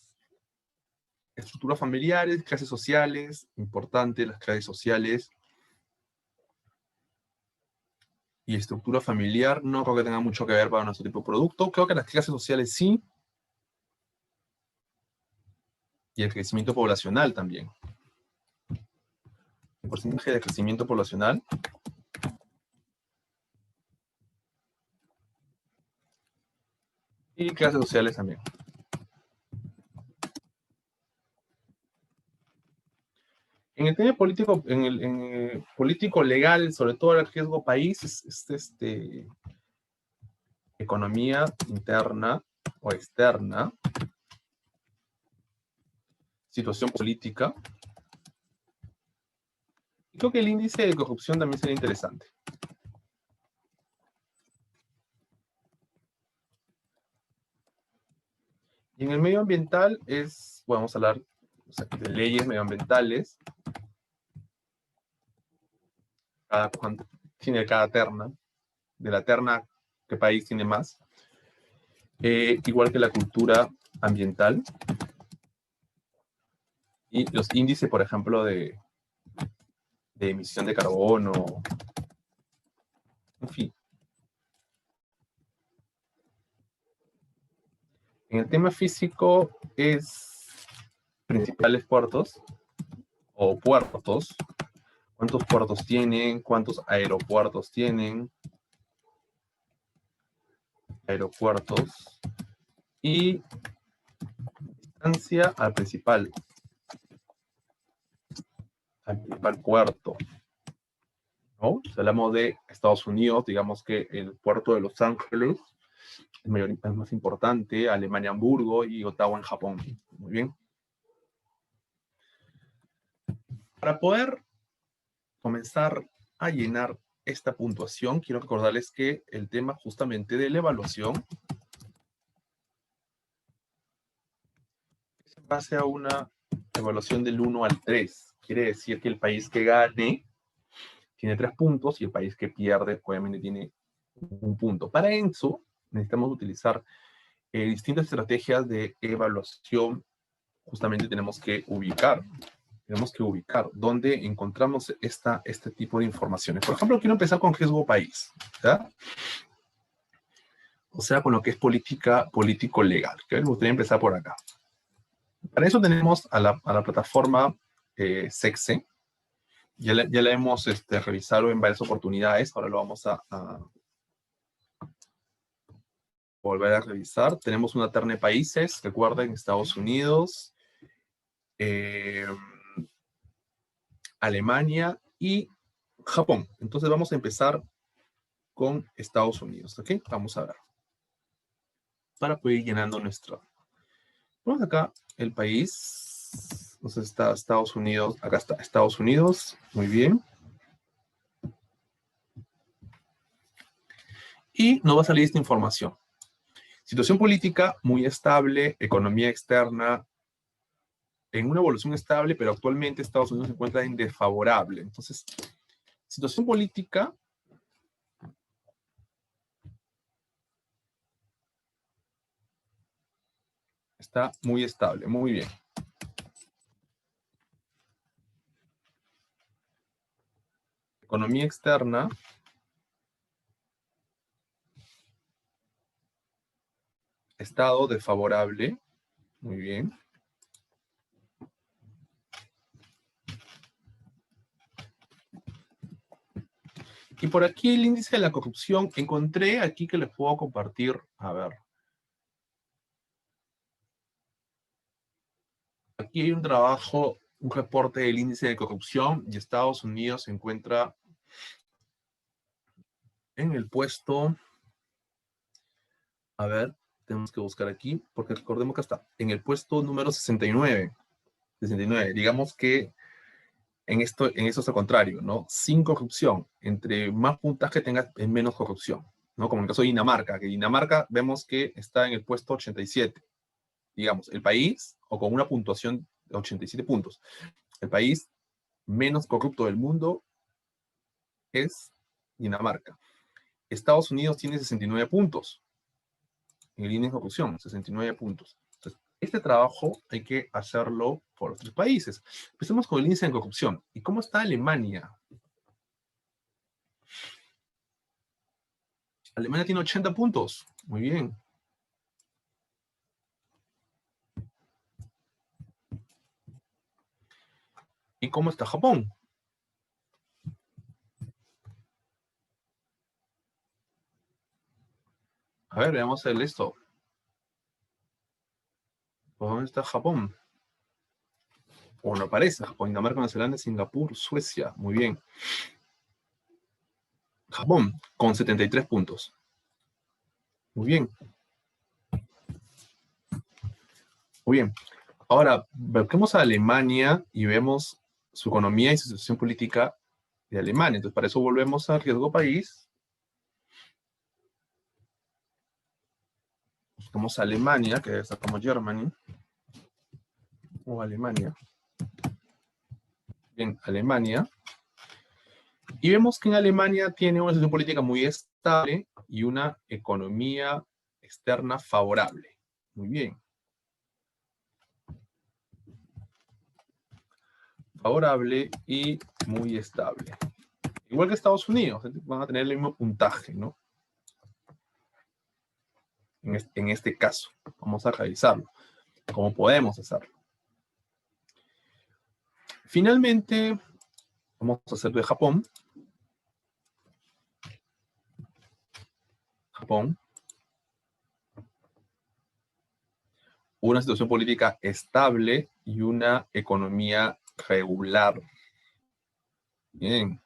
estructuras familiares, clases sociales, importante las clases sociales. Y estructura familiar no creo que tenga mucho que ver para nuestro tipo de producto. Creo que las clases sociales sí. Y el crecimiento poblacional también. El porcentaje de crecimiento poblacional. Y clases sociales también. En el tema político, en el político legal, sobre todo el riesgo país, es economía interna o externa, situación política. Y creo que el índice de corrupción también sería interesante. Y en el medio ambiental es, bueno, vamos a hablar de leyes medioambientales. Tiene cada terna. De la terna, ¿qué país tiene más? Igual que la cultura ambiental. Y los índices, por ejemplo, de emisión de carbono. En fin. En el tema físico es principales puertos o puertos. ¿Cuántos puertos tienen? ¿Cuántos aeropuertos tienen? Aeropuertos. Y distancia al principal puerto. ¿No? Si hablamos de Estados Unidos, digamos que el puerto de Los Ángeles es más importante, Alemania, Hamburgo y Ottawa en Japón. Muy bien. Para poder comenzar a llenar esta puntuación, quiero recordarles que el tema justamente de la evaluación es en base a una evaluación del 1 al 3. Quiere decir que el país que gane tiene 3 puntos y el país que pierde obviamente tiene 1 punto. Para eso necesitamos utilizar distintas estrategias de evaluación. Justamente tenemos que ubicar dónde encontramos este tipo de informaciones. Por ejemplo, quiero empezar con riesgo país, ¿ya? O sea, con lo que es político legal. ¿Okay? Me gustaría empezar por acá. Para eso tenemos a la plataforma SECSE. Ya la hemos revisado en varias oportunidades. Ahora lo vamos a volver a revisar. Tenemos una terna de países, recuerden, Estados Unidos, Alemania y Japón. Entonces vamos a empezar con Estados Unidos, ¿ok? Vamos a ver. Para poder ir llenando nuestro. Vamos acá, el país. Entonces está Estados Unidos. Acá está Estados Unidos. Muy bien. Y nos va a salir esta información. Situación política muy estable, economía externa en una evolución estable, pero actualmente Estados Unidos se encuentra en desfavorable. Entonces, situación política Está muy estable, muy bien. Economía externa. Estado desfavorable. Muy bien. Y por aquí el índice de la corrupción. Encontré aquí que les puedo compartir. A ver. Aquí hay un trabajo, un reporte del índice de corrupción y Estados Unidos se encuentra en el puesto, a ver, tenemos que buscar aquí, porque recordemos que está en el puesto número 69. 69. Digamos que en eso es al contrario, ¿no? Sin corrupción. Entre más puntaje tengas, es menos corrupción, ¿no? Como en el caso de Dinamarca, que Dinamarca vemos que está en el puesto 87. Digamos, el país, o con una puntuación de 87 puntos, el país menos corrupto del mundo es Dinamarca. Estados Unidos tiene 69 puntos en el índice de corrupción, 69 puntos. Entonces, este trabajo hay que hacerlo por los tres países. Empecemos con el índice de corrupción. ¿Y cómo está Alemania? Alemania tiene 80 puntos. Muy bien. ¿Y cómo está Japón? A ver, veamos el esto. ¿Por dónde está Japón? O no aparece Japón, Dinamarca, Nueva Zelanda, Singapur, Suecia. Muy bien. Japón, con 73 puntos. Muy bien. Muy bien. Ahora, busquemos a Alemania y vemos su economía y su situación política de Alemania. Entonces, para eso volvemos a riesgo país. Buscamos a Alemania, que está como Germany. O Alemania. Bien, Alemania. Y vemos que en Alemania tiene una situación política muy estable y una economía externa favorable. Muy bien. Favorable y muy estable. Igual que Estados Unidos, van a tener el mismo puntaje, ¿no? En este caso, vamos a revisarlo. ¿Cómo podemos hacerlo? Finalmente, vamos a hacer de Japón. Japón. Una situación política estable y una economía regular. Bien.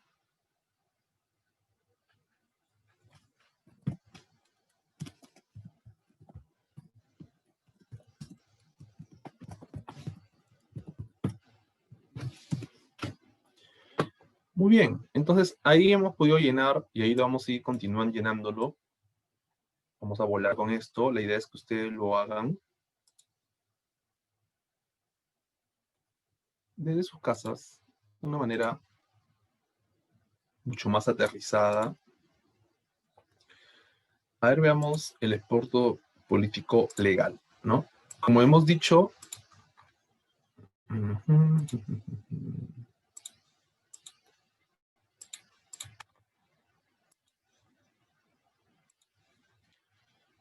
Muy bien, entonces ahí hemos podido llenar y ahí vamos a ir continuando llenándolo. Vamos a volar con esto. La idea es que ustedes lo hagan desde sus casas de una manera mucho más aterrizada. A ver, veamos el exporto político legal, ¿no? Como hemos dicho,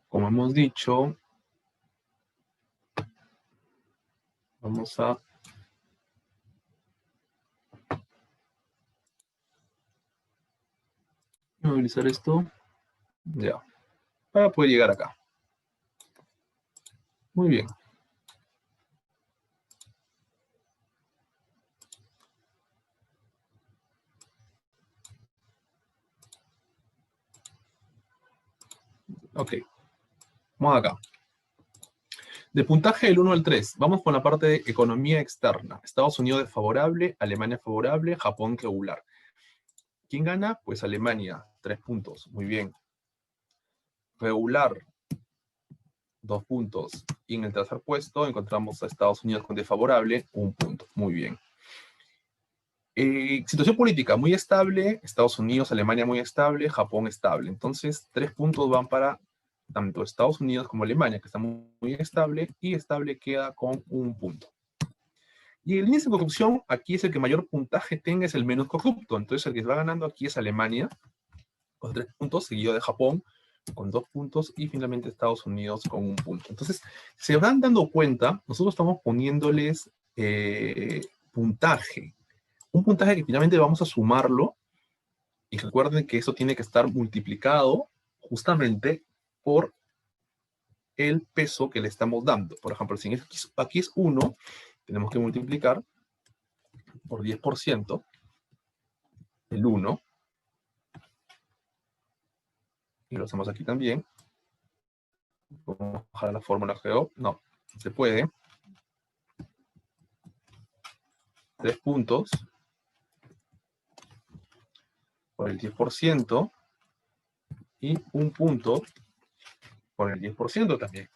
como hemos dicho, vamos a movilizar esto, ya, para poder llegar acá. Muy bien. Ok, vamos acá. De puntaje del 1 al 3, vamos con la parte de economía externa. Estados Unidos desfavorable, Alemania favorable, Japón regular. ¿Quién gana? Pues Alemania, 3 puntos, muy bien. Regular, 2 puntos. Y en el tercer puesto encontramos a Estados Unidos con desfavorable, 1 punto, muy bien. Situación política muy estable, Estados Unidos, Alemania muy estable, Japón estable. Entonces, 3 puntos van para tanto Estados Unidos como Alemania, que está muy estable, y estable queda con 1 punto. Y el índice de corrupción, aquí es el que mayor puntaje tenga, es el menos corrupto. Entonces el que va ganando aquí es Alemania, con 3 puntos, seguido de Japón, con 2 puntos, y finalmente Estados Unidos con 1 punto. Entonces, se van dando cuenta, nosotros estamos poniéndoles puntaje. Un puntaje que finalmente vamos a sumarlo, y recuerden que eso tiene que estar multiplicado justamente por el peso que le estamos dando. Por ejemplo, si aquí es 1, tenemos que multiplicar por 10%, el 1, y lo hacemos aquí también. Vamos a bajar la fórmula GO. No, se puede. 3 puntos por el 10% y 1 punto por el 10% también.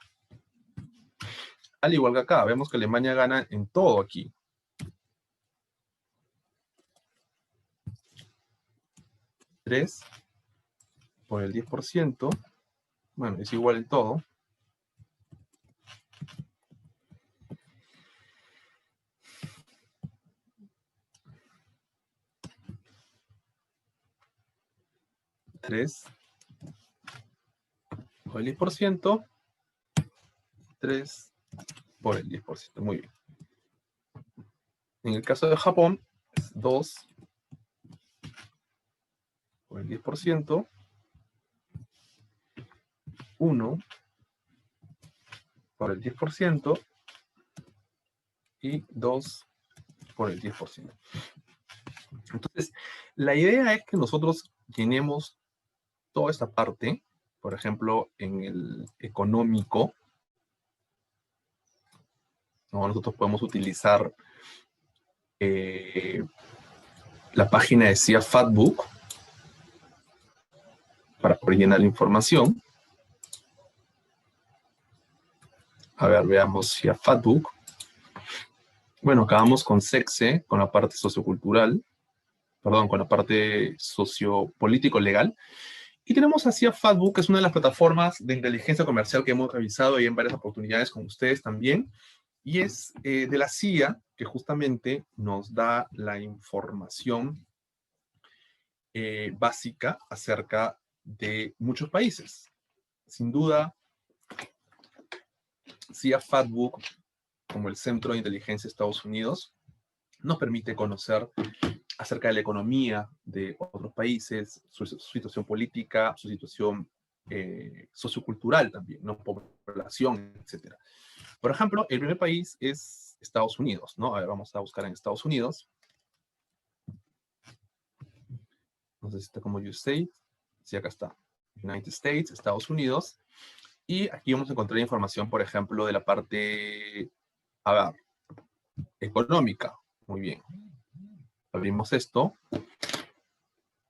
Al igual que acá, vemos que Alemania gana en todo aquí. 3 por el 10%, bueno, es igual en todo. Tres por el 10%, 3 por el 10%. Muy bien. En el caso de Japón, es 2 por el 10%, 1 por el 10% y 2 por el 10%. Entonces, la idea es que nosotros llenemos toda esta parte, por ejemplo, en el económico, ¿no? Nosotros podemos utilizar la página de CIA Fatbook para rellenar la información. A ver, veamos CIA Fatbook. Bueno, acabamos con SECSE, con la parte sociocultural, perdón, con la parte sociopolítico-legal. Y tenemos a CIA Fatbook, que es una de las plataformas de inteligencia comercial que hemos revisado y en varias oportunidades con ustedes también. Y es de la CIA, que justamente nos da la información básica acerca de muchos países. Sin duda, CIA Fatbook, como el Centro de Inteligencia de Estados Unidos, nos permite conocer acerca de la economía de otros países, su situación política, su situación sociocultural también, ¿no? Población, etc. Por ejemplo, el primer país es Estados Unidos, ¿no? A ver, vamos a buscar en Estados Unidos. No sé si está como USA. Sí, acá está. United States, Estados Unidos. Y aquí vamos a encontrar información, por ejemplo, de la parte, a ver, económica. Muy bien. Abrimos esto.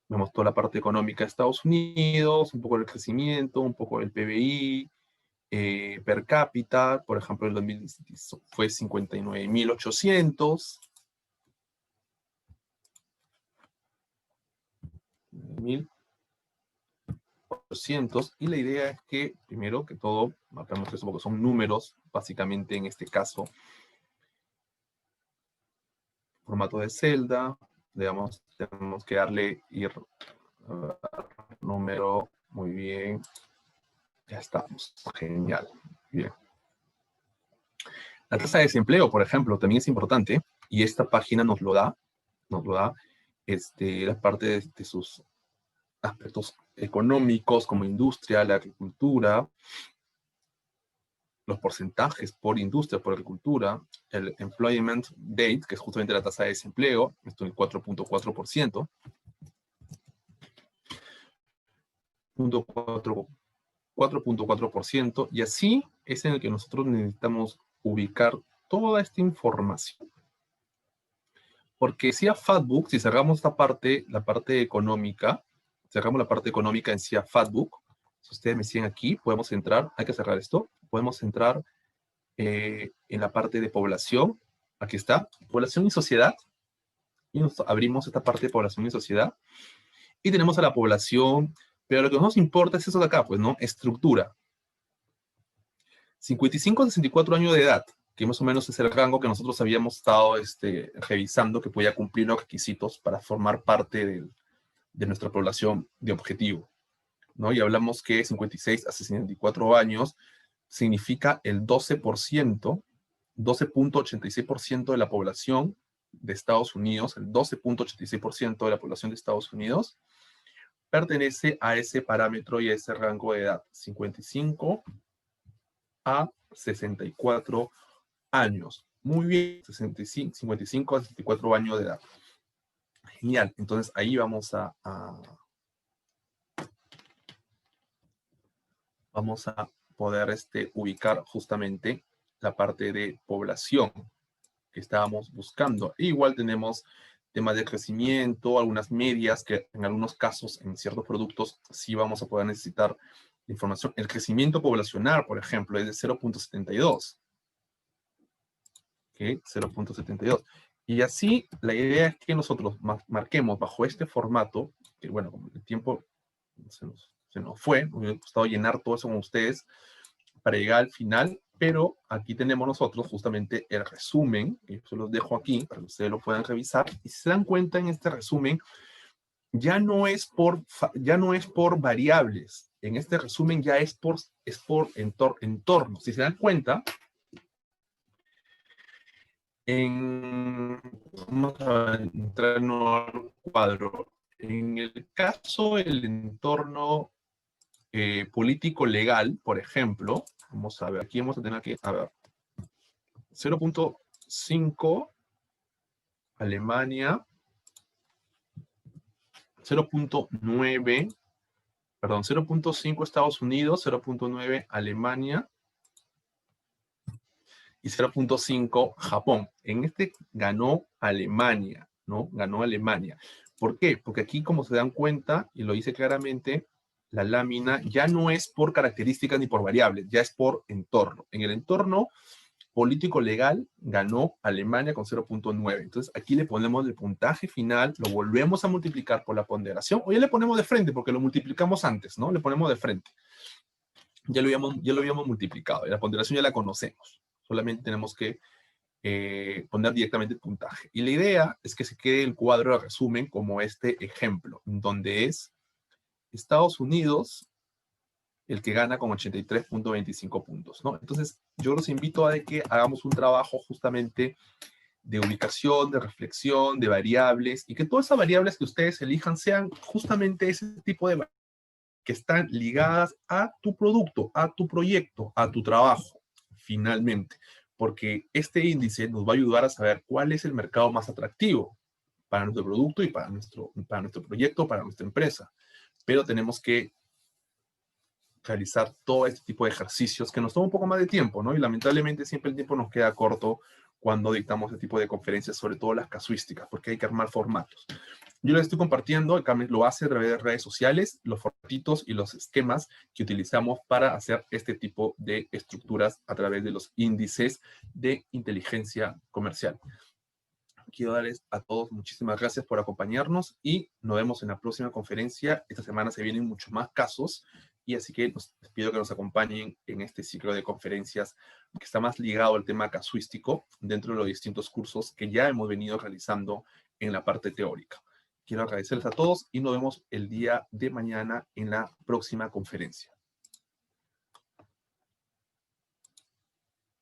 Vemos toda la parte económica de Estados Unidos, un poco del crecimiento, un poco del PBI, per cápita, por ejemplo, el 2017 fue 59.800. 1.800, y la idea es que, primero que todo, marcamos eso porque son números, básicamente en este caso, formato de celda, digamos, tenemos que darle número, muy bien, ya estamos, genial, bien. La tasa de desempleo, por ejemplo, también es importante, y esta página nos lo da la parte de sus aspectos económicos como industria, la agricultura, los porcentajes por industria, por agricultura, el employment date, que es justamente la tasa de desempleo, esto en el 4.4%, 4.4%, y así es en el que nosotros necesitamos ubicar toda esta información. Porque CIA Fatbook, si cerramos esta parte, la parte económica, cerramos la parte económica en CIA Fatbook, si ustedes me siguen aquí, podemos entrar, hay que cerrar esto, podemos entrar en la parte de población, aquí está, población y sociedad, y nos abrimos esta parte de población y sociedad, y tenemos a la población, pero lo que nos importa es eso de acá, pues, ¿no? Estructura. 55 a 64 años de edad, que más o menos es el rango que nosotros habíamos estado revisando, que podía cumplir los requisitos para formar parte de nuestra población de objetivo, ¿no? Y hablamos que 56 a 64 años significa el 12%, 12.86% de la población de Estados Unidos, el 12.86% de la población de Estados Unidos pertenece a ese parámetro y a ese rango de edad, 55 a 64 años. Muy bien, 65, 55 a 64 años de edad. Genial, entonces ahí vamos a poder ubicar justamente la parte de población que estábamos buscando. E igual tenemos temas de crecimiento, algunas medias que en algunos casos, en ciertos productos, sí vamos a poder necesitar información. El crecimiento poblacional, por ejemplo, es de 0.72. ¿Okay? 0.72. Y así, la idea es que nosotros marquemos bajo este formato, que bueno, como el tiempo se nos fue, me hubiera gustado llenar todo eso con ustedes para llegar al final, pero aquí tenemos nosotros justamente el resumen, que yo se los dejo aquí para que ustedes lo puedan revisar, y si se dan cuenta en este resumen, ya no es por variables, en este resumen ya es por entorno. Si se dan cuenta, vamos a entrar en un cuadro. En el caso del entorno político legal, por ejemplo, vamos a ver, aquí vamos a tener que, a ver, 0.5 Alemania, 0.9, perdón, 0.5 Estados Unidos, 0.9 Alemania y 0.5 Japón. En este ganó Alemania, ¿no? Ganó Alemania. ¿Por qué? Porque aquí, como se dan cuenta, y lo dice claramente, la lámina ya no es por características ni por variables, ya es por entorno. En el entorno político legal ganó Alemania con 0.9. Entonces aquí le ponemos el puntaje final, lo volvemos a multiplicar por la ponderación, o ya le ponemos de frente porque lo multiplicamos antes, ¿no? Le ponemos de frente. Ya lo habíamos multiplicado y la ponderación ya la conocemos. Solamente tenemos que poner directamente el puntaje. Y la idea es que se quede el cuadro de resumen como este ejemplo, donde es Estados Unidos el que gana con 83.25 puntos, ¿no? Entonces, yo los invito a que hagamos un trabajo justamente de ubicación, de reflexión, de variables, y que todas esas variables que ustedes elijan sean justamente ese tipo de variables que están ligadas a tu producto, a tu proyecto, a tu trabajo, finalmente. Porque este índice nos va a ayudar a saber cuál es el mercado más atractivo para nuestro producto y para nuestro proyecto, para nuestra empresa. Pero tenemos que realizar todo este tipo de ejercicios que nos toma un poco más de tiempo, ¿no? Y lamentablemente siempre el tiempo nos queda corto cuando dictamos este tipo de conferencias, sobre todo las casuísticas, porque hay que armar formatos. Yo les estoy compartiendo, el Carmen lo hace a través de redes sociales, los formatitos y los esquemas que utilizamos para hacer este tipo de estructuras a través de los índices de inteligencia comercial. Quiero darles a todos muchísimas gracias por acompañarnos y nos vemos en la próxima conferencia. Esta semana se vienen muchos más casos y así que les pido que nos acompañen en este ciclo de conferencias que está más ligado al tema casuístico dentro de los distintos cursos que ya hemos venido realizando en la parte teórica. Quiero agradecerles a todos y nos vemos el día de mañana en la próxima conferencia.